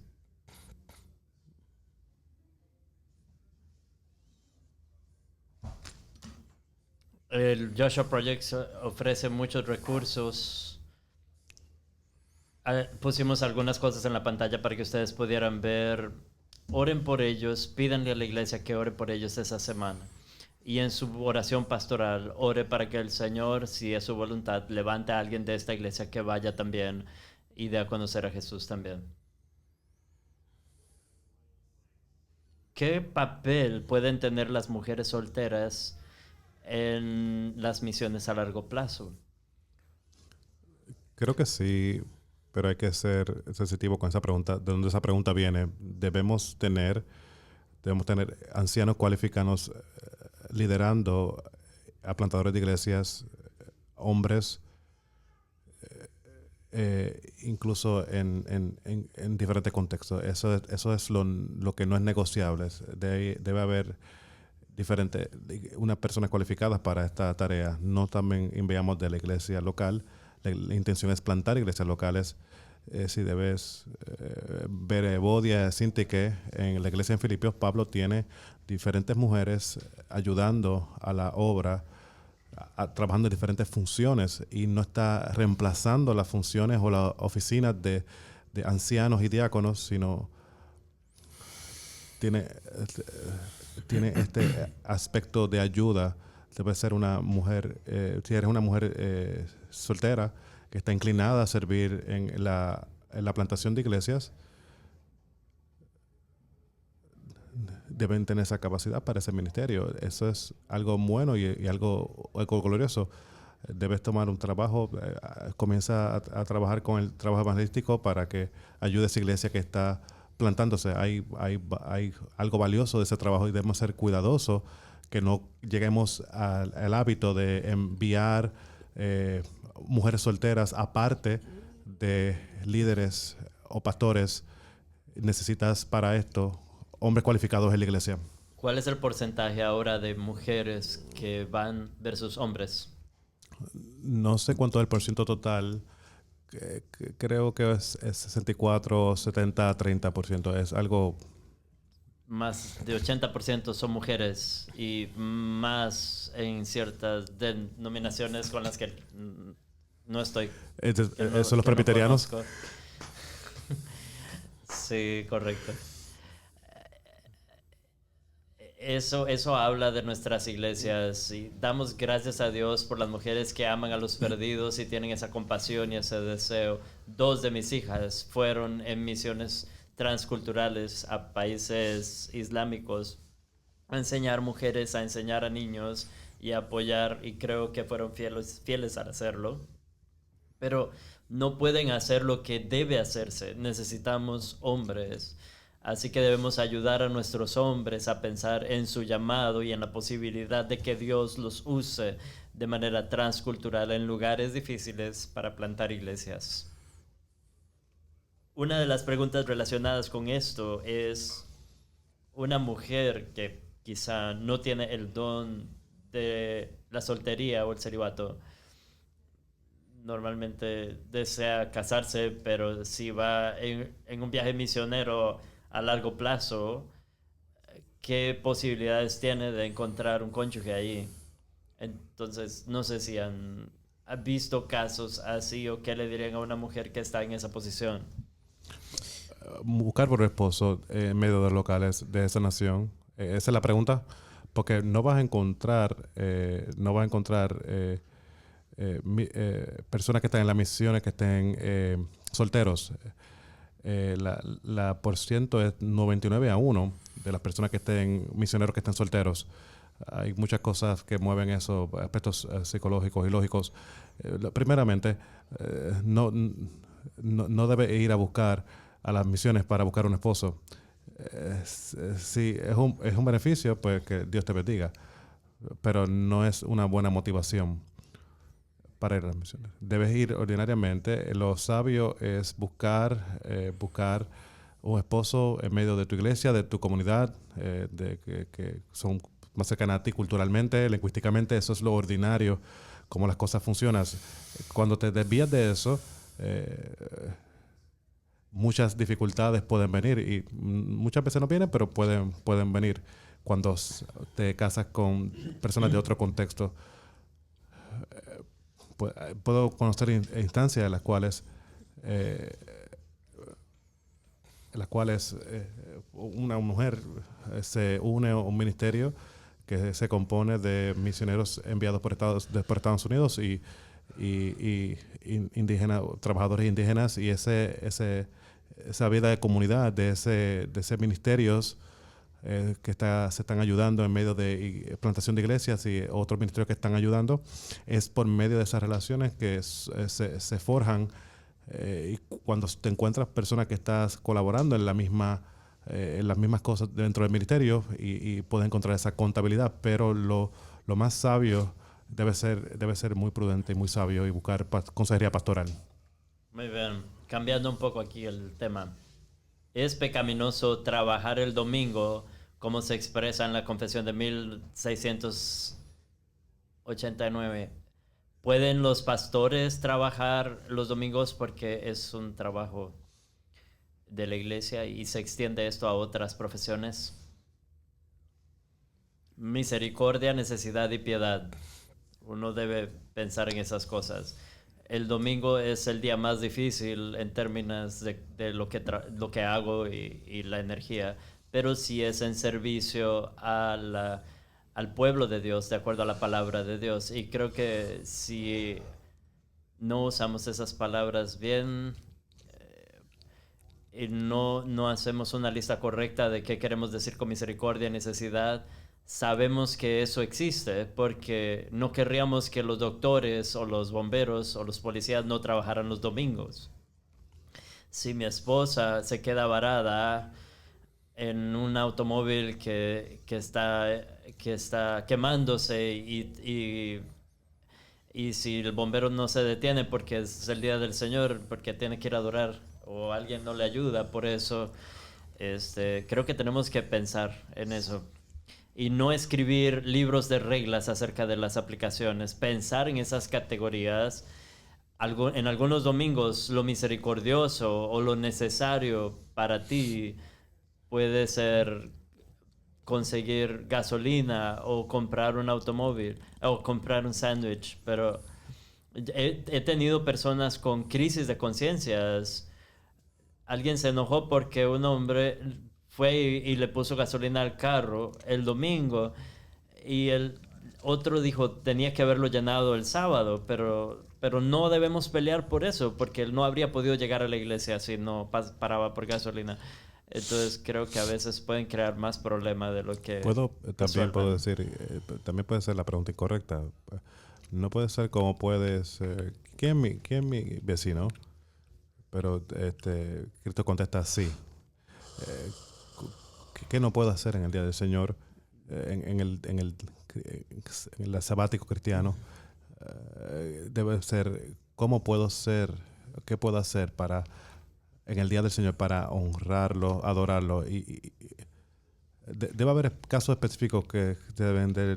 El Joshua Project ofrece muchos recursos. Pusimos algunas cosas en la pantalla para que ustedes pudieran ver. Oren por ellos, pídanle a la iglesia que ore por ellos esa semana. Y en su oración pastoral, ore para que el Señor, si es su voluntad, levante a alguien de esta iglesia que vaya también y dé a conocer a Jesús también. ¿Qué papel pueden tener las mujeres solteras en las misiones a largo plazo? Creo que sí, pero hay que ser sensitivo con esa pregunta. ¿De dónde esa pregunta viene? Debemos tener ancianos cualificados liderando a plantadores de iglesias, hombres, incluso en diferentes contextos. Eso es lo que no es negociable. Debe haber unas personas cualificadas para esta tarea. No también enviamos de la iglesia local. La intención es plantar iglesias locales. Si debes ver Evodia, Sintique, en la iglesia en Filipios, Pablo tiene diferentes mujeres ayudando a la obra, trabajando en diferentes funciones, y no está reemplazando las funciones o las oficinas de ancianos y diáconos, sino tiene este aspecto de ayuda. Debe ser una mujer, si eres una mujer soltera que está inclinada a servir en la plantación de iglesias, deben tener esa capacidad para ese ministerio. Eso es algo bueno y algo glorioso. Debes tomar un trabajo, comienza a trabajar con el trabajo evangelístico para que ayude a esa iglesia que está plantándose. Hay algo valioso de ese trabajo y debemos ser cuidadosos que no lleguemos al hábito de enviar mujeres solteras aparte de líderes o pastores. Necesitas para esto hombres cualificados en la iglesia. ¿Cuál es el porcentaje ahora de mujeres que van versus hombres? No sé cuánto es el porcentaje total. Creo que es 64, 70, 30%. Es algo... Más de 80% son mujeres y más en ciertas denominaciones con las que no estoy. ¿Eso son los presbiterianos? No sí, correcto. Eso habla de nuestras iglesias y damos gracias a Dios por las mujeres que aman a los perdidos y tienen esa compasión y ese deseo. 2 de mis hijas fueron en misiones transculturales a países islámicos a enseñar mujeres, a enseñar a niños y a apoyar, y creo que fueron fieles al hacerlo. Pero no pueden hacer lo que debe hacerse. Necesitamos hombres. Así que debemos ayudar a nuestros hombres a pensar en su llamado y en la posibilidad de que Dios los use de manera transcultural en lugares difíciles para plantar iglesias. Una de las preguntas relacionadas con esto es: una mujer que quizá no tiene el don de la soltería o el celibato, normalmente desea casarse, pero si va en un viaje misionero a largo plazo, ¿qué posibilidades tiene de encontrar un cónyuge ahí? Entonces, no sé si han visto casos así o qué le dirían a una mujer que está en esa posición. Buscar por esposo en medio de los locales de esa nación. Esa es la pregunta, porque no vas a encontrar personas que están en las misiones que estén solteros. La por ciento es 99-1 de las personas que estén misioneros que estén solteros. Hay muchas cosas que mueven eso, aspectos psicológicos y lógicos. Primeramente, no debe ir a buscar a las misiones para buscar un esposo. Sí, es un beneficio, pues que Dios te bendiga, pero no es una buena motivación para ir a las misiones. Debes ir ordinariamente. Lo sabio es buscar un esposo en medio de tu iglesia, de tu comunidad, que son más cercanas a ti culturalmente, lingüísticamente, eso es lo ordinario, cómo las cosas funcionan. Cuando te desvías de eso, muchas dificultades pueden venir y muchas veces no vienen, pero pueden venir cuando te casas con personas de otro contexto. Puedo conocer instancias en las cuales una mujer se une a un ministerio que se compone de misioneros enviados por Estados Unidos y indígenas, trabajadores indígenas, y esa vida de comunidad de ese ministerios que se están ayudando en medio de plantación de iglesias y otros ministerios que están ayudando, es por medio de esas relaciones que se forjan, y cuando te encuentras personas que estás colaborando en las mismas cosas dentro del ministerio y puedes encontrar esa contabilidad, pero lo más sabio debe ser muy prudente y muy sabio y buscar consejería pastoral. Muy bien, cambiando un poco aquí el tema. ¿Es pecaminoso trabajar el domingo como se expresa en la Confesión de 1689? ¿Pueden los pastores trabajar los domingos porque es un trabajo de la iglesia y se extiende esto a otras profesiones? Misericordia, necesidad y piedad. Uno debe pensar en esas cosas. El domingo es el día más difícil en términos de lo que hago y la energía, pero sí es en servicio al pueblo de Dios, de acuerdo a la palabra de Dios. Y creo que si no usamos esas palabras bien y no hacemos una lista correcta de qué queremos decir con misericordia y necesidad, sabemos que eso existe porque no querríamos que los doctores o los bomberos o los policías no trabajaran los domingos. Si mi esposa se queda varada en un automóvil que está quemándose y si el bombero no se detiene porque es el día del Señor, porque tiene que ir a adorar, o alguien no le ayuda por eso, creo que tenemos que pensar en eso. Y no escribir libros de reglas acerca de las aplicaciones. Pensar en esas categorías. En algunos domingos lo misericordioso o lo necesario para ti puede ser conseguir gasolina o comprar un automóvil o comprar un sándwich. Pero he tenido personas con crisis de conciencias. Alguien se enojó porque un hombre fue y le puso gasolina al carro el domingo y el otro dijo tenía que haberlo llenado el sábado, pero no debemos pelear por eso, porque él no habría podido llegar a la iglesia si no paraba por gasolina. Entonces creo que a veces pueden crear más problemas de lo que también puede ser la pregunta incorrecta. No puede ser como puedes ¿quién es mi vecino? Pero Cristo contesta sí. ¿Qué no puedo hacer en el día del Señor, en el sabático cristiano? Debe ser, ¿cómo puedo ser? ¿Qué puedo hacer en el día del Señor para honrarlo, adorarlo? Debe haber casos específicos que deben de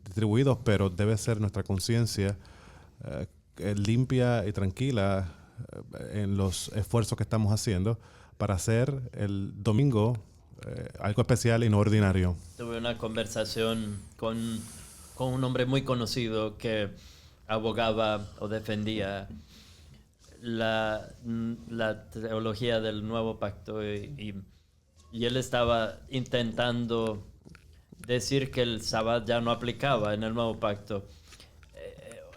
distribuidos, pero debe ser nuestra conciencia limpia y tranquila en los esfuerzos que estamos haciendo para hacer el domingo algo especial y no ordinario. Tuve una conversación con un hombre muy conocido que abogaba o defendía la teología del nuevo pacto y él estaba intentando decir que el sábado ya no aplicaba en el nuevo pacto.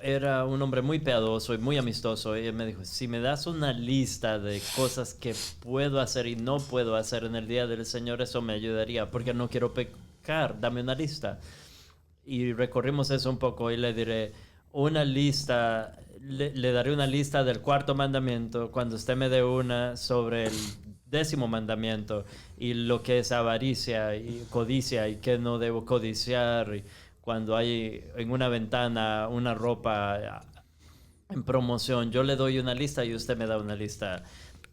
Era un hombre muy piadoso y muy amistoso y él me dijo, si me das una lista de cosas que puedo hacer y no puedo hacer en el día del Señor, eso me ayudaría porque no quiero pecar, dame una lista. Y recorrimos eso un poco y le diré una lista, le daré una lista del cuarto mandamiento cuando usted me dé una sobre el 10º mandamiento y lo que es avaricia y codicia y que no debo codiciar. Y cuando hay en una ventana una ropa en promoción, yo le doy una lista y usted me da una lista.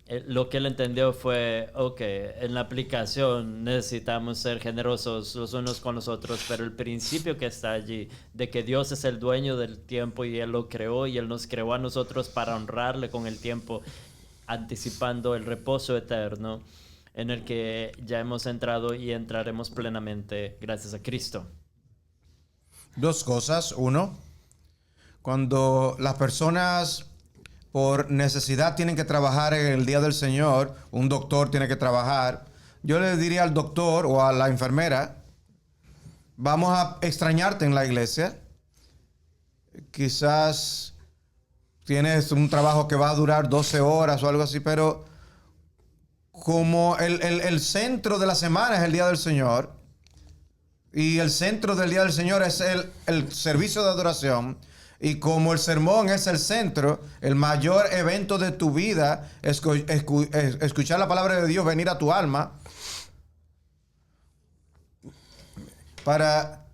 Lo que él entendió fue, ok, en la aplicación necesitamos ser generosos los unos con los otros, pero el principio que está allí, de que Dios es el dueño del tiempo y Él lo creó y Él nos creó a nosotros para honrarle con el tiempo, anticipando el reposo eterno en el que ya hemos entrado y entraremos plenamente gracias a Cristo. Dos cosas. Uno, cuando las personas por necesidad tienen que trabajar en el día del Señor, un doctor tiene que trabajar, yo le diría al doctor o a la enfermera, vamos a extrañarte en la iglesia. Quizás tienes un trabajo que va a durar 12 horas o algo así, pero como el centro de la semana es el día del Señor, y el centro del día del Señor es el servicio de adoración, y como el sermón es el centro, el mayor evento de tu vida es escuchar la palabra de Dios venir a tu alma, para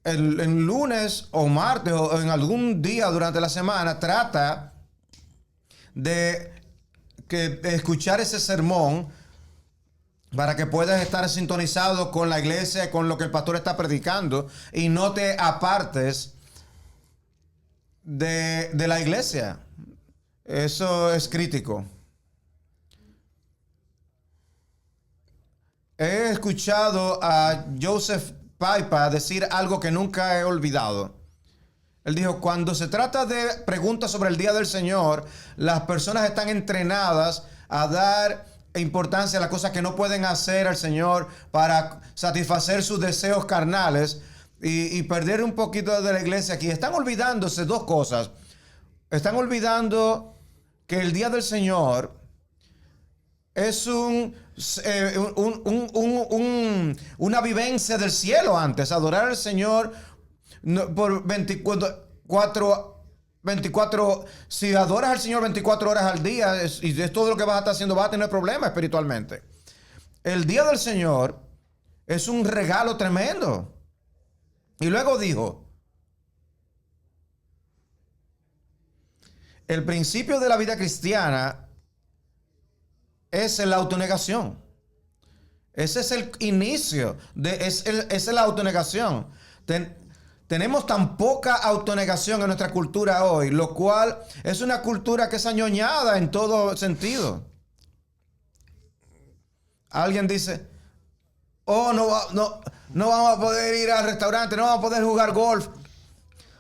el lunes o martes o en algún día durante la semana, trata de escuchar ese sermón para que puedas estar sintonizado con la iglesia, con lo que el pastor está predicando, y no te apartes de la iglesia. Eso es crítico. He escuchado a Joseph Piper decir algo que nunca he olvidado. Él dijo, cuando se trata de preguntas sobre el día del Señor, las personas están entrenadas a dar importancia a las cosas que no pueden hacer al Señor para satisfacer sus deseos carnales, y perder un poquito de la iglesia aquí. Están olvidándose dos cosas. Están olvidando que el día del Señor es una vivencia del cielo antes. Adorar al Señor por 24, si adoras al Señor 24 horas al día, y es todo lo que vas a estar haciendo, vas a tener problemas espiritualmente. El día del Señor es un regalo tremendo. Y luego dijo, el principio de la vida cristiana es la autonegación. Ese es el inicio, es la autonegación. Tenemos tan poca autonegación en nuestra cultura hoy, lo cual es una cultura que es añoñada en todo sentido. Alguien dice, oh, no vamos a poder ir al restaurante, no vamos a poder jugar golf.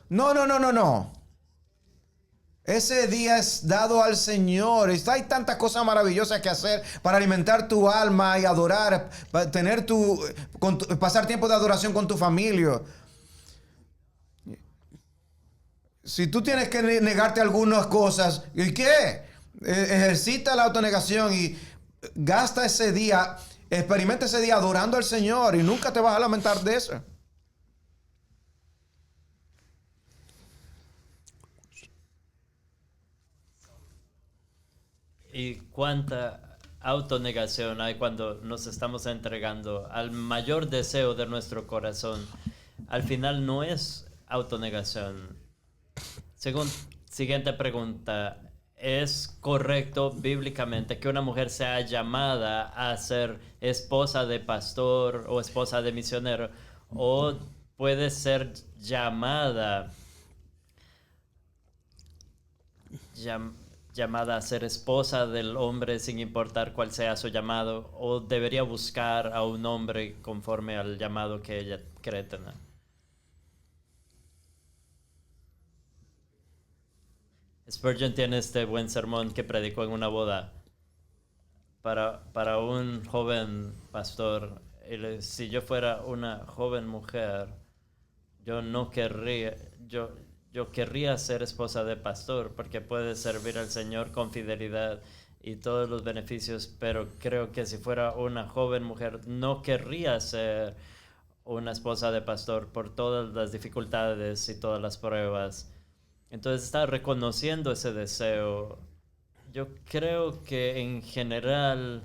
No. Ese día es dado al Señor. Hay tantas cosas maravillosas que hacer para alimentar tu alma y adorar, para pasar tiempo de adoración con tu familia. Si tú tienes que negarte algunas cosas, ¿y qué? Ejercita la autonegación y gasta ese día, experimenta ese día adorando al Señor, y nunca te vas a lamentar de eso. Y cuánta autonegación hay cuando nos estamos entregando al mayor deseo de nuestro corazón. Al final no es autonegación. Siguiente pregunta. ¿Es correcto bíblicamente que una mujer sea llamada a ser esposa de pastor o esposa de misionero? ¿O puede ser llamada a ser esposa del hombre sin importar cuál sea su llamado? ¿O debería buscar a un hombre conforme al llamado que ella cree tener? Spurgeon tiene este buen sermón que predicó en una boda para un joven pastor. Si yo fuera una joven mujer, yo querría ser esposa de pastor, porque puede servir al Señor con fidelidad y todos los beneficios, pero creo que si fuera una joven mujer, no querría ser una esposa de pastor por todas las dificultades y todas las pruebas. Entonces está reconociendo ese deseo. Yo creo que en general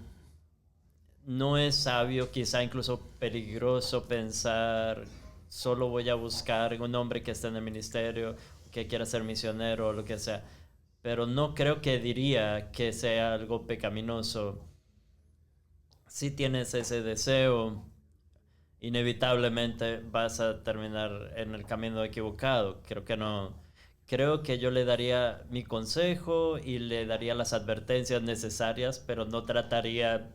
no es sabio, quizá incluso peligroso, pensar solo voy a buscar un hombre que esté en el ministerio, que quiera ser misionero o lo que sea. pero no creo que diría que sea algo pecaminoso. Si tienes ese deseo, inevitablemente vas a terminar en el camino equivocado. Creo que no. Creo que yo le daría mi consejo y le daría las advertencias necesarias, pero no trataría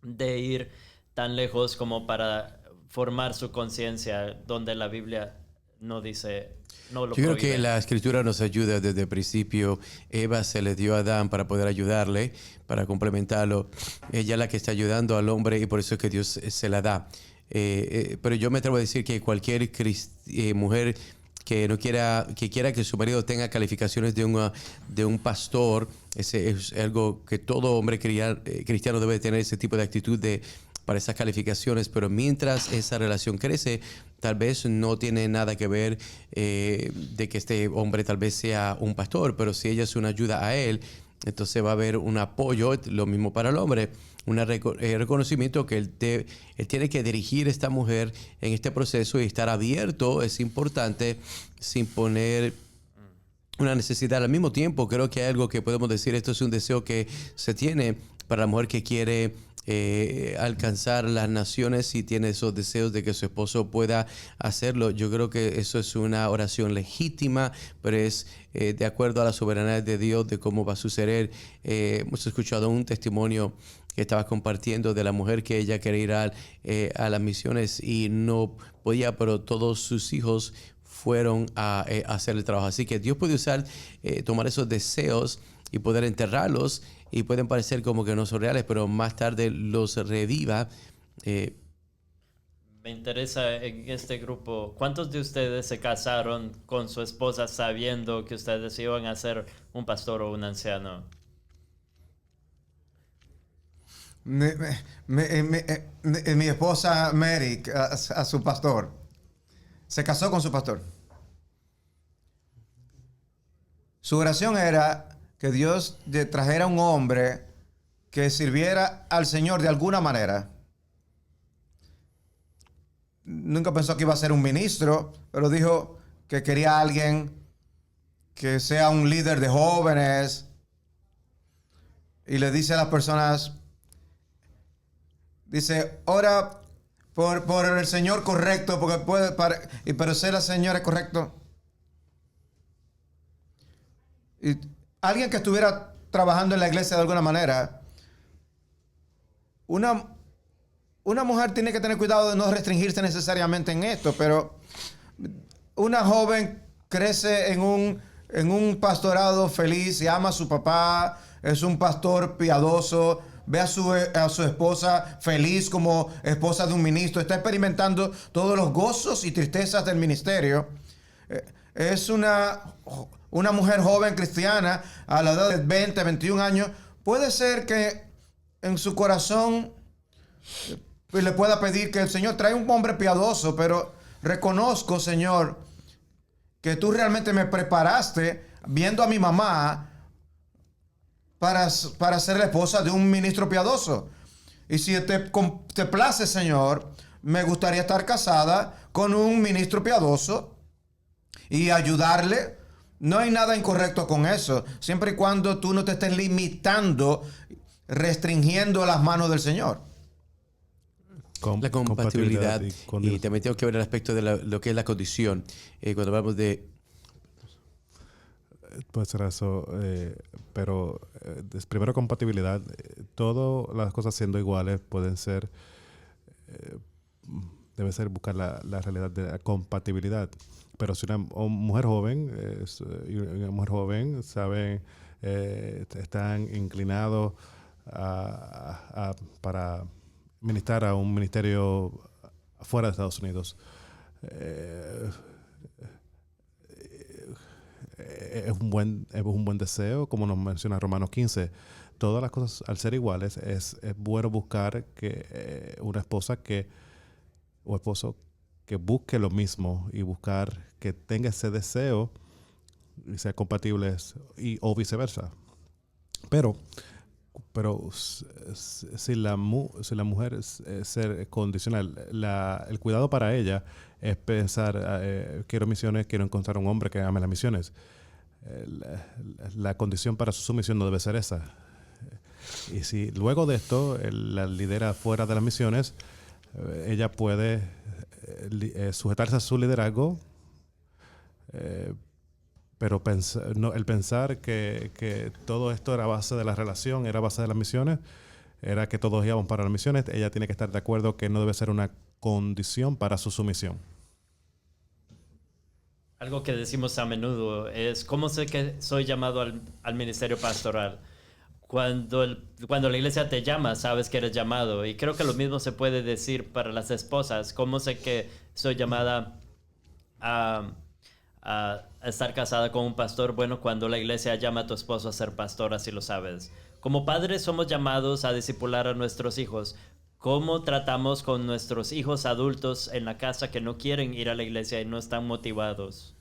de ir tan lejos como para formar su conciencia donde la Biblia no dice, no lo Yo creo prohíbe. que la escritura nos ayuda desde el principio. Eva se le dio a Adán para poder ayudarle, para complementarlo. Ella es la que está ayudando al hombre y por eso es que Dios se la da. Pero yo me atrevo a decir que cualquier mujer que no quiera que su marido tenga calificaciones de un pastor, ese es algo que todo hombre cristiano debe tener, ese tipo de actitud para esas calificaciones, pero mientras esa relación crece, tal vez no tiene nada que ver de que este hombre tal vez sea un pastor, pero si ella es una ayuda a él, entonces va a haber un apoyo, lo mismo para el hombre, un reconocimiento que él tiene que dirigir a esta mujer en este proceso y estar abierto, es importante, sin poner una necesidad. Al mismo tiempo, creo que hay algo que podemos decir, esto es un deseo que se tiene para la mujer que quiere alcanzar las naciones y tiene esos deseos de que su esposo pueda hacerlo. Yo creo que eso es una oración legítima, pero es de acuerdo a la soberanía de Dios de cómo va a suceder. Hemos escuchado un testimonio que estaba compartiendo de la mujer que ella quería ir a las misiones y no podía, pero todos sus hijos fueron a hacer el trabajo. Así que Dios puede usar, tomar esos deseos y poder enterrarlos, y pueden parecer como que no son reales, pero más tarde los reviva. Me interesa en este grupo, ¿cuántos de ustedes se casaron con su esposa sabiendo que ustedes iban a ser un pastor o un anciano? Mi esposa Mary, a su pastor, se casó con su pastor. Su oración era que Dios le trajera un hombre que sirviera al Señor de alguna manera. Nunca pensó que iba a ser un ministro, pero dijo que quería a alguien que sea un líder de jóvenes. Y le dice a las personas, dice, ora por el Señor correcto, porque pero ser el Señor es correcto. Y alguien que estuviera trabajando en la iglesia de alguna manera, una mujer tiene que tener cuidado de no restringirse necesariamente en esto, pero una joven crece en un pastorado feliz y ama a su papá, es un pastor piadoso, ve a su esposa feliz como esposa de un ministro, está experimentando todos los gozos y tristezas del ministerio. Es una mujer joven cristiana a la edad de 20, 21 años. Puede ser que en su corazón le pueda pedir que el Señor traiga un hombre piadoso, pero reconozco, Señor, que tú realmente me preparaste viendo a mi mamá para ser la esposa de un ministro piadoso. Y si te place, Señor, me gustaría estar casada con un ministro piadoso y ayudarle. No hay nada incorrecto con eso, siempre y cuando tú no te estés limitando, restringiendo las manos del Señor. La compatibilidad y también tengo que ver el aspecto de lo que es la condición. Cuando hablamos de... Puede ser eso, pero primero compatibilidad. Todas las cosas siendo iguales pueden ser... debe ser buscar la realidad de la compatibilidad. Pero si una mujer joven saben, están inclinados para ministrar a un ministerio fuera de Estados Unidos, es un buen deseo, como nos menciona Romanos 15. Todas las cosas al ser iguales es bueno buscar que una esposa o esposo que busque lo mismo y buscar que tenga ese deseo y sea compatibles o viceversa. Pero si la mujer es ser condicional, el cuidado para ella es pensar, quiero misiones, quiero encontrar un hombre que ame las misiones. la condición para su sumisión no debe ser esa. Y si luego de esto la lidera fuera de las misiones, ella puede sujetarse a su liderazgo, pero el pensar que todo esto era base de la relación, era base de las misiones, era que todos íbamos para las misiones, ella tiene que estar de acuerdo que no debe ser una condición para su sumisión. Algo que decimos a menudo es, ¿cómo sé que soy llamado al ministerio pastoral? Cuando la iglesia te llama, sabes que eres llamado. Y creo que lo mismo se puede decir para las esposas. ¿Cómo sé que soy llamada a estar casada con un pastor? Bueno, cuando la iglesia llama a tu esposo a ser pastor, así lo sabes. Como padres somos llamados a discipular a nuestros hijos. ¿Cómo tratamos con nuestros hijos adultos en la casa que no quieren ir a la iglesia y no están motivados?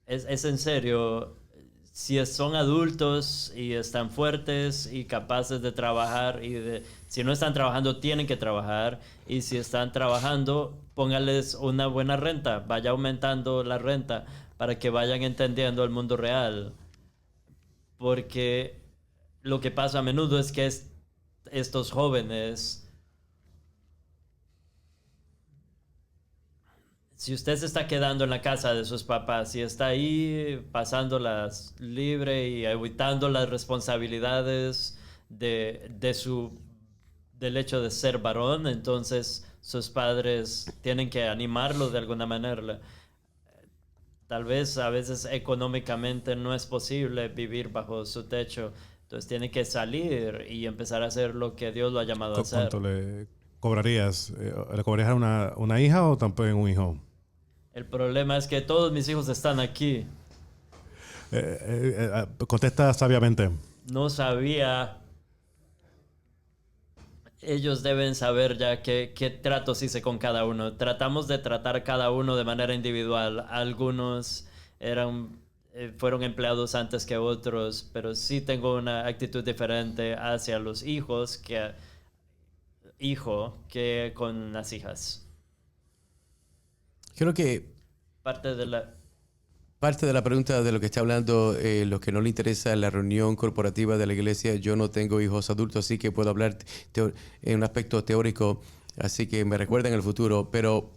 Es en serio. Si son adultos y están fuertes y capaces de trabajar, si no están trabajando, tienen que trabajar. Y si están trabajando, póngales una buena renta. Vaya aumentando la renta para que vayan entendiendo el mundo real. Porque lo que pasa a menudo es que estos jóvenes... Si usted se está quedando en la casa de sus papás y está ahí pasándolas libre y evitando las responsabilidades del hecho de ser varón, entonces sus padres tienen que animarlo de alguna manera. Tal vez a veces económicamente no es posible vivir bajo su techo, entonces tiene que salir y empezar a hacer lo que Dios lo ha llamado a hacer. ¿Cuánto le cobrarías? ¿Le cobrarías a una hija o también un hijo? El problema es que todos mis hijos están aquí. Contesta sabiamente. No sabía. Ellos deben saber ya qué tratos hice con cada uno. Tratamos de tratar a cada uno de manera individual. Algunos fueron empleados antes que otros, pero sí tengo una actitud diferente hacia los hijos que con las hijas. Creo que parte de la pregunta de lo que está hablando, lo que no le interesa la reunión corporativa de la iglesia, yo no tengo hijos adultos, así que puedo hablar en un aspecto teórico, así que me recuerda en el futuro, pero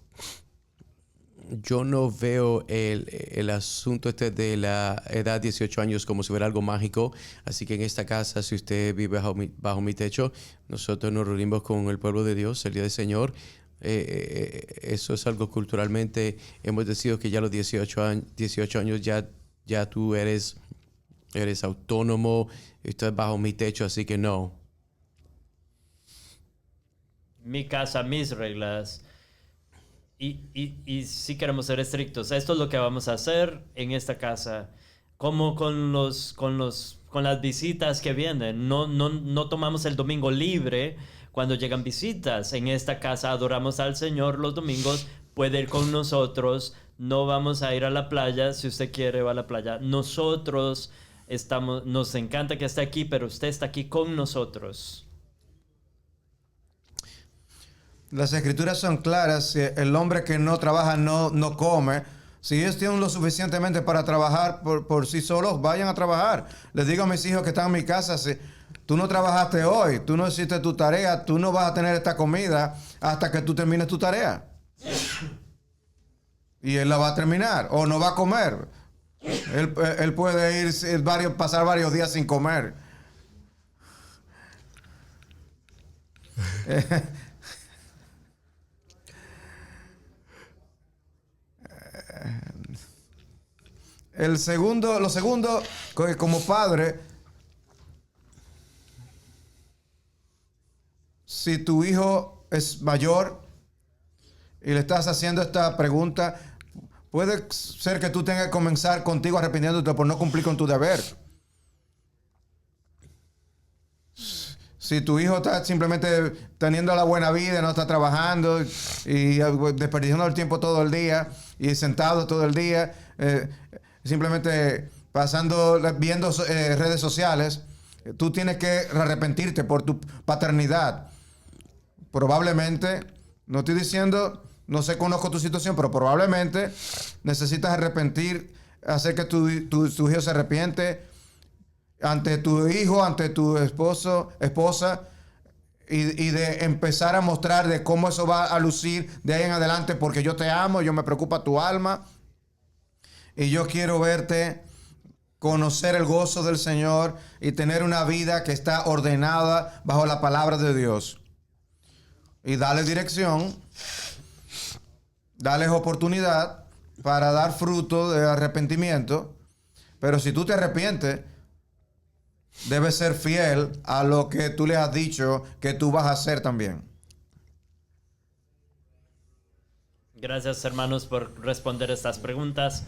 yo no veo el asunto de la edad 18 años como si fuera algo mágico, así que en esta casa, si usted vive bajo mi techo, nosotros nos reunimos con el pueblo de Dios el día del Señor. Eso es algo culturalmente, hemos decidido que ya a los 18 años ya tú eres autónomo, estás bajo mi techo, así que no. Mi casa, mis reglas. Y sí queremos ser estrictos. Esto es lo que vamos a hacer en esta casa. Como con las visitas que vienen. No tomamos el domingo libre cuando llegan visitas. En esta casa adoramos al Señor los domingos. Puede ir con nosotros. No vamos a ir a la playa. Si usted quiere, va a la playa. Nosotros nos encanta que esté aquí, pero usted está aquí con nosotros. Las escrituras son claras. Si el hombre que no trabaja no come. Si ellos tienen lo suficientemente para trabajar por sí solos, vayan a trabajar. Les digo a mis hijos que están en mi casa, si tú no trabajaste hoy, tú no hiciste tu tarea, tú no vas a tener esta comida hasta que tú termines tu tarea. Y él la va a terminar, o no va a comer. Él puede pasar varios días sin comer. Lo segundo, como padre, si tu hijo es mayor y le estás haciendo esta pregunta, puede ser que tú tengas que comenzar contigo arrepintiéndote por no cumplir con tu deber. Si tu hijo está simplemente teniendo la buena vida, no está trabajando y desperdiciando el tiempo todo el día y sentado todo el día, simplemente viendo redes sociales, tú tienes que arrepentirte por tu paternidad. Probablemente, no estoy diciendo no sé, conozco tu situación, pero probablemente necesitas arrepentir, hacer que tu hijo se arrepiente ante tu hijo, ante tu esposa, y de empezar a mostrar de cómo eso va a lucir de ahí en adelante, porque yo te amo, yo me preocupa tu alma, y yo quiero verte conocer el gozo del Señor y tener una vida que está ordenada bajo la palabra de Dios. Y darle dirección, darles oportunidad para dar fruto de arrepentimiento. Pero si tú te arrepientes, debes ser fiel a lo que tú les has dicho que tú vas a hacer también. Gracias, hermanos, por responder estas preguntas.